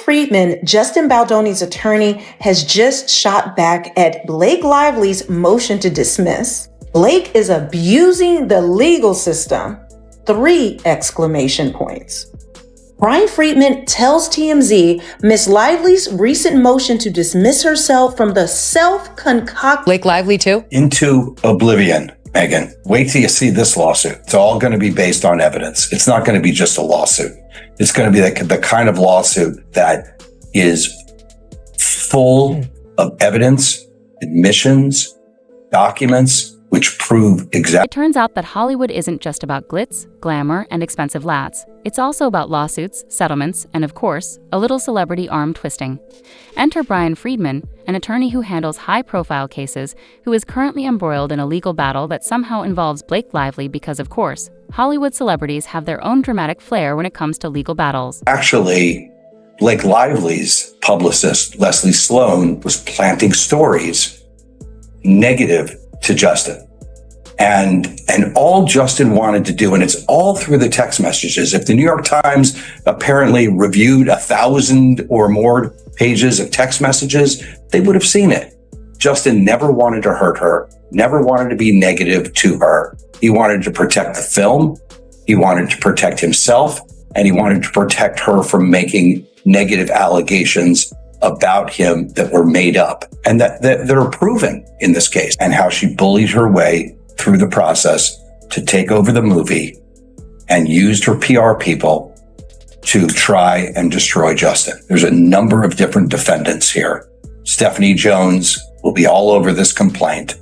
Freedman, Justin Baldoni's attorney, has just shot back at Blake Lively's motion to dismiss. Blake is abusing the legal system. 3 exclamation points. Bryan Freedman tells TMZ Ms. Lively's recent motion to dismiss herself from the self-concocted Blake Lively too? Into oblivion, Megan. Wait till you see this lawsuit. It's all going to be based on evidence. It's not going to be just a lawsuit. It's going to be the kind of lawsuit that is full of evidence, admissions, documents, which prove exactly. It turns out that Hollywood isn't just about glitz, glamour, and expensive lats. It's also about lawsuits, settlements, and of course, a little celebrity arm twisting. Enter Bryan Freedman, an attorney who handles high-profile cases, who is currently embroiled in a legal battle that somehow involves Blake Lively because, of course, Hollywood celebrities have their own dramatic flair when it comes to legal battles. Actually, Blake Lively's publicist, Leslie Sloan, was planting stories negative to Justin. And all Justin wanted to do, and it's all through the text messages. If the New York Times apparently reviewed 1,000 or more pages of text messages, they would have seen it. Justin never wanted to hurt her, never wanted to be negative to her. He wanted to protect the film. He wanted to protect himself, and he wanted to protect her from making negative allegations about him that were made up and that are proven in this case, and how she bullied her way through the process to take over the movie and used her PR people to try and destroy Justin. There's a number of different defendants here. Stephanie Jones will be all over this complaint.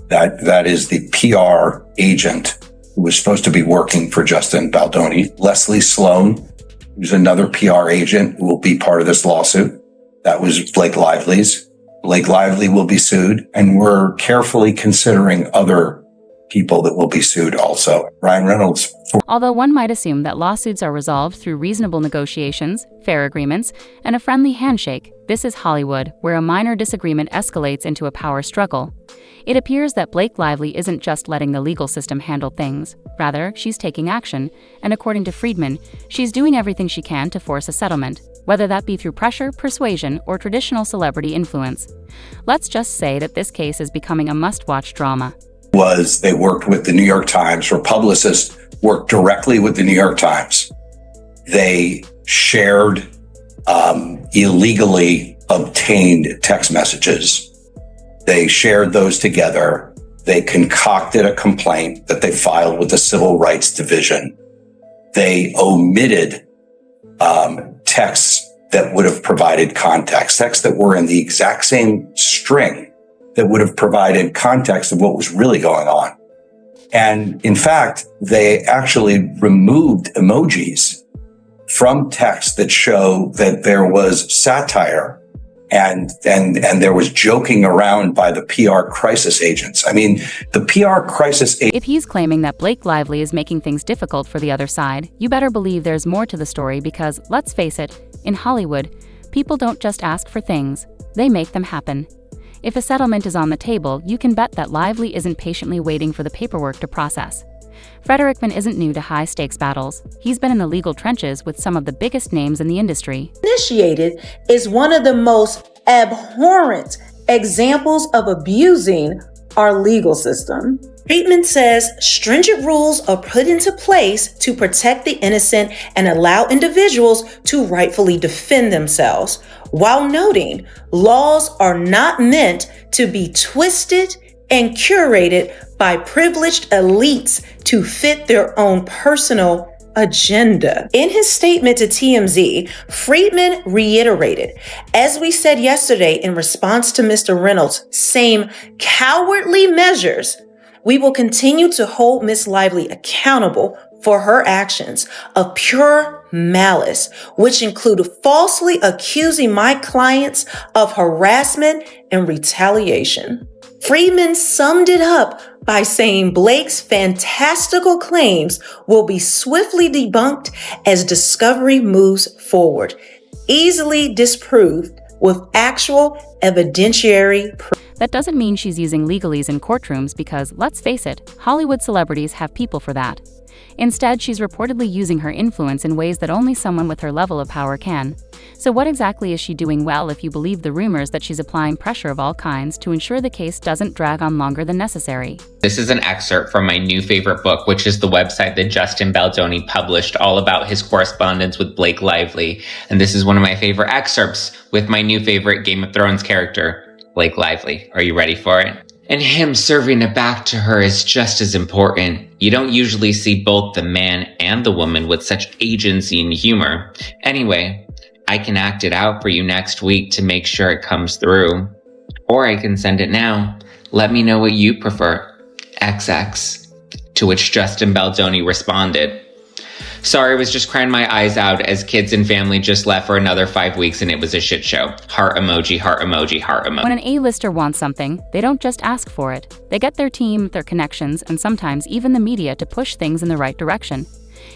That is the PR agent who was supposed to be working for Justin Baldoni. Leslie Sloan, who's another PR agent who will be part of this lawsuit. That was Blake Lively's. Blake Lively will be sued, and we're carefully considering other people that will be sued also. Ryan Reynolds. Although one might assume that lawsuits are resolved through reasonable negotiations, fair agreements, and a friendly handshake, this is Hollywood, where a minor disagreement escalates into a power struggle. It appears that Blake Lively isn't just letting the legal system handle things. Rather, she's taking action, and according to Freedman, she's doing everything she can to force a settlement, whether that be through pressure, persuasion, or traditional celebrity influence. Let's just say that this case is becoming a must-watch drama. They worked with the New York Times. Her publicist worked directly with the New York Times. They shared illegally obtained text messages. They shared those together. They concocted a complaint that they filed with the Civil Rights Division. They omitted texts that would have provided context, texts that were in the exact same string that would have provided context of what was really going on. And in fact, they actually removed emojis from text that show that there was satire and there was joking around by the PR crisis agents. I mean, the PR crisis agents. If he's claiming that Blake Lively is making things difficult for the other side, you better believe there's more to the story because, let's face it, in Hollywood, people don't just ask for things, they make them happen. If a settlement is on the table, you can bet that Lively isn't patiently waiting for the paperwork to process. Frederickman isn't new to high-stakes battles. He's been in the legal trenches with some of the biggest names in the industry. Initiated is one of the most abhorrent examples of abusing our legal system. Freedman says stringent rules are put into place to protect the innocent and allow individuals to rightfully defend themselves, while noting laws are not meant to be twisted and curated by privileged elites to fit their own personal agenda. In his statement to TMZ, Freedman reiterated, as we said yesterday in response to Mr. Reynolds' same cowardly measures, we will continue to hold Ms. Lively accountable for her actions of pure malice, which include falsely accusing my clients of harassment and retaliation. Freedman summed it up by saying Blake's fantastical claims will be swiftly debunked as discovery moves forward, easily disproved with actual evidentiary proof. That doesn't mean she's using legalese in courtrooms because, let's face it, Hollywood celebrities have people for that. Instead, she's reportedly using her influence in ways that only someone with her level of power can. So what exactly is she doing well if you believe the rumors that she's applying pressure of all kinds to ensure the case doesn't drag on longer than necessary? This is an excerpt from my new favorite book, which is the website that Justin Baldoni published, all about his correspondence with Blake Lively. And this is one of my favorite excerpts with my new favorite Game of Thrones character, Blake Lively. Are you ready for it? And him serving it back to her is just as important. You don't usually see both the man and the woman with such agency and humor. Anyway, I can act it out for you next week to make sure it comes through. Or I can send it now. Let me know what you prefer. XX. To which Justin Baldoni responded, "Sorry, I was just crying my eyes out as kids and family just left for another 5 weeks and it was a shit show. Heart emoji, heart emoji, heart emoji." When an A-lister wants something, they don't just ask for it. They get their team, their connections, and sometimes even the media to push things in the right direction.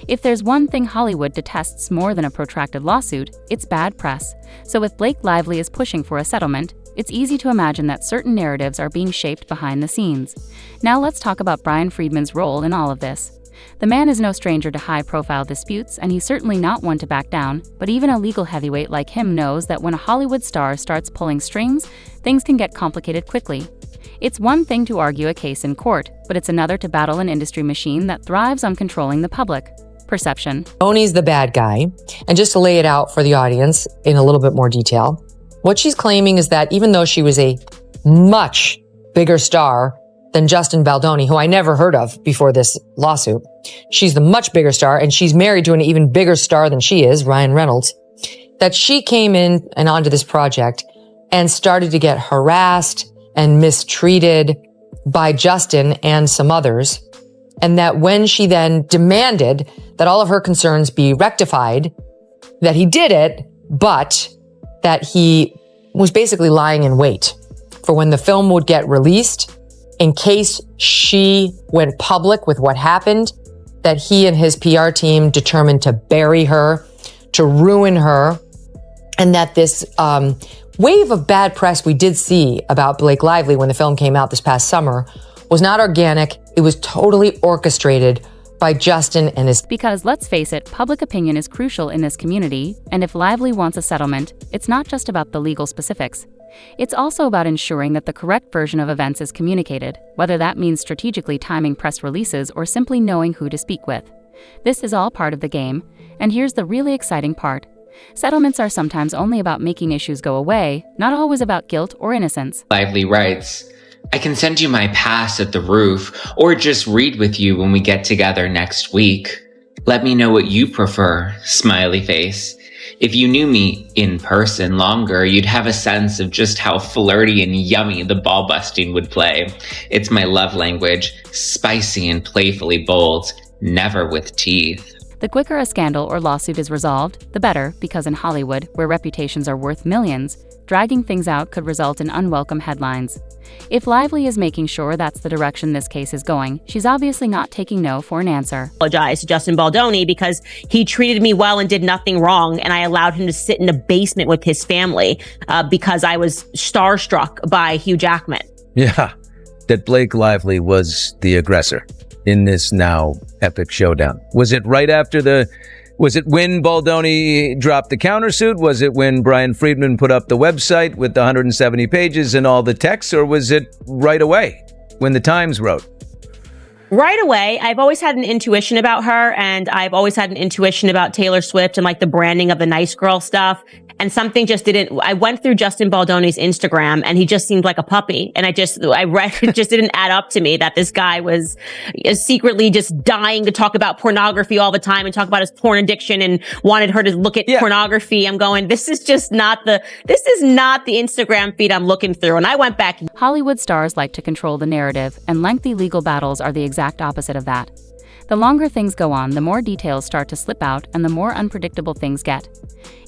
If there's one thing Hollywood detests more than a protracted lawsuit, it's bad press. So if Blake Lively is pushing for a settlement, it's easy to imagine that certain narratives are being shaped behind the scenes. Now let's talk about Bryan Freedman's role in all of this. The man is no stranger to high-profile disputes, and he's certainly not one to back down, but even a legal heavyweight like him knows that when a Hollywood star starts pulling strings, things can get complicated quickly. It's one thing to argue a case in court, but it's another to battle an industry machine that thrives on controlling the public perception. Tony's the bad guy, and just to lay it out for the audience in a little bit more detail, what she's claiming is that even though she was a much bigger star than Justin Baldoni, who I never heard of before this lawsuit, she's the much bigger star, and she's married to an even bigger star than she is, Ryan Reynolds, that she came in and onto this project and started to get harassed and mistreated by Justin and some others. And that when she then demanded that all of her concerns be rectified, that he did it, but that he was basically lying in wait for when the film would get released in case she went public with what happened, that he and his PR team determined to bury her, to ruin her, and that this wave of bad press we did see about Blake Lively when the film came out this past summer was not organic. It was totally orchestrated by Justin and his... Because let's face it, public opinion is crucial in this community, and if Lively wants a settlement, it's not just about the legal specifics. It's also about ensuring that the correct version of events is communicated, whether that means strategically timing press releases or simply knowing who to speak with. This is all part of the game, and here's the really exciting part. Settlements are sometimes only about making issues go away, not always about guilt or innocence. Lively writes, "I can send you my pass at the roof, or just read with you when we get together next week. Let me know what you prefer, smiley face. If you knew me in person longer, you'd have a sense of just how flirty and yummy the ball busting would play. It's my love language, spicy and playfully bold, never with teeth." The quicker a scandal or lawsuit is resolved, the better, because in Hollywood, where reputations are worth millions, dragging things out could result in unwelcome headlines. If Lively is making sure that's the direction this case is going, she's obviously not taking no for an answer. Apologize to Justin Baldoni because he treated me well and did nothing wrong, and I allowed him to sit in a basement with his family because I was starstruck by Hugh Jackman. Yeah, that Blake Lively was the aggressor in this now epic showdown. Was it right after was it when Baldoni dropped the countersuit? Was it when Bryan Freedman put up the website with the 170 pages and all the text? Or was it right away when the Times wrote? Right away. I've always had an intuition about her, and I've always had an intuition about Taylor Swift and like the branding of the nice girl stuff. And something just didn't, I went through Justin Baldoni's Instagram and he just seemed like a puppy. And I read, it just didn't add up to me that this guy was secretly just dying to talk about pornography all the time and talk about his porn addiction and wanted her to look at pornography. I'm going, this is not the Instagram feed I'm looking through. And I went back. Hollywood stars like to control the narrative, and lengthy legal battles are the exact opposite of that. The longer things go on, the more details start to slip out and the more unpredictable things get.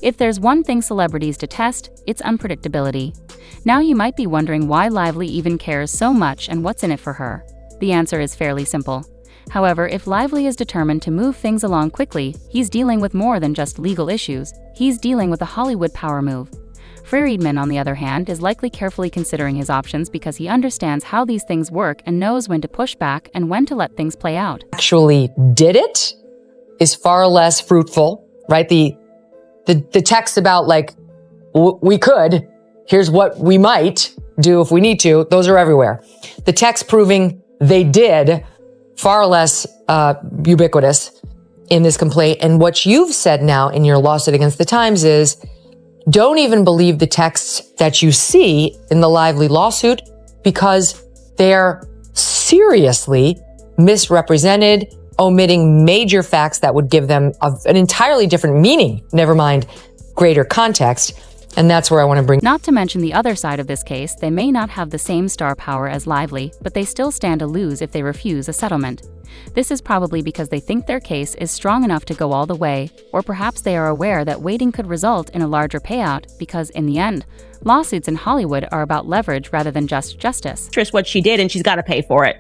If there's one thing celebrities detest, it's unpredictability. Now you might be wondering why Lively even cares so much and what's in it for her. The answer is fairly simple. However, if Lively is determined to move things along quickly, he's dealing with more than just legal issues. He's dealing with a Hollywood power move. Freedman, on the other hand, is likely carefully considering his options because he understands how these things work and knows when to push back and when to let things play out. Actually did it is far less fruitful, right? The text about like, we could, here's what we might do if we need to, those are everywhere. The text proving they did, far less ubiquitous in this complaint. And what you've said now in your lawsuit against the Times is, don't even believe the texts that you see in the Lively lawsuit because they're seriously misrepresented, omitting major facts that would give them an entirely different meaning, never mind greater context. And that's where I want to bring. Not to mention the other side of this case, they may not have the same star power as Lively, but they still stand to lose if they refuse a settlement. This is probably because they think their case is strong enough to go all the way, or perhaps they are aware that waiting could result in a larger payout because, in the end, lawsuits in Hollywood are about leverage rather than just justice. Just what she did, and she's got to pay for it.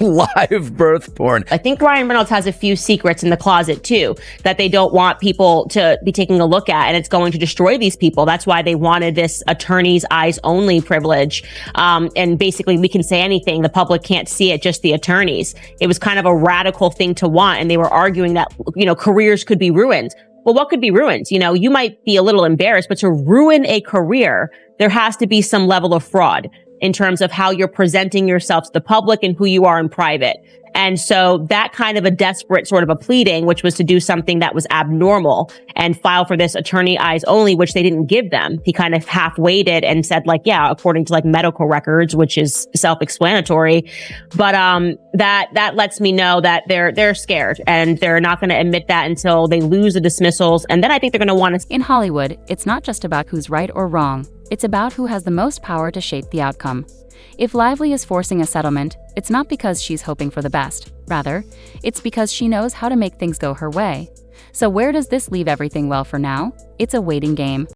Live birth porn. I think Ryan Reynolds has a few secrets in the closet too that they don't want people to be taking a look at, and it's going to destroy these people. That's why they wanted this attorney's eyes only privilege. And basically we can say anything. The public can't see it, just the attorneys. It was kind of a radical thing to want. And they were arguing that, careers could be ruined. Well, what could be ruined? You might be a little embarrassed, but to ruin a career, there has to be some level of fraud in terms of how you're presenting yourself to the public and who you are in private. And so that kind of a desperate sort of a pleading, which was to do something that was abnormal and file for this attorney eyes only, which they didn't give them. He kind of half waited and said like, yeah, according to like medical records, which is self-explanatory. But, that lets me know that they're scared and they're not going to admit that until they lose the dismissals. And then I think they're going to want to. In Hollywood, it's not just about who's right or wrong. It's about who has the most power to shape the outcome. If Lively is forcing a settlement, it's not because she's hoping for the best. Rather, it's because she knows how to make things go her way. So where does this leave everything? Well, for now, it's a waiting game.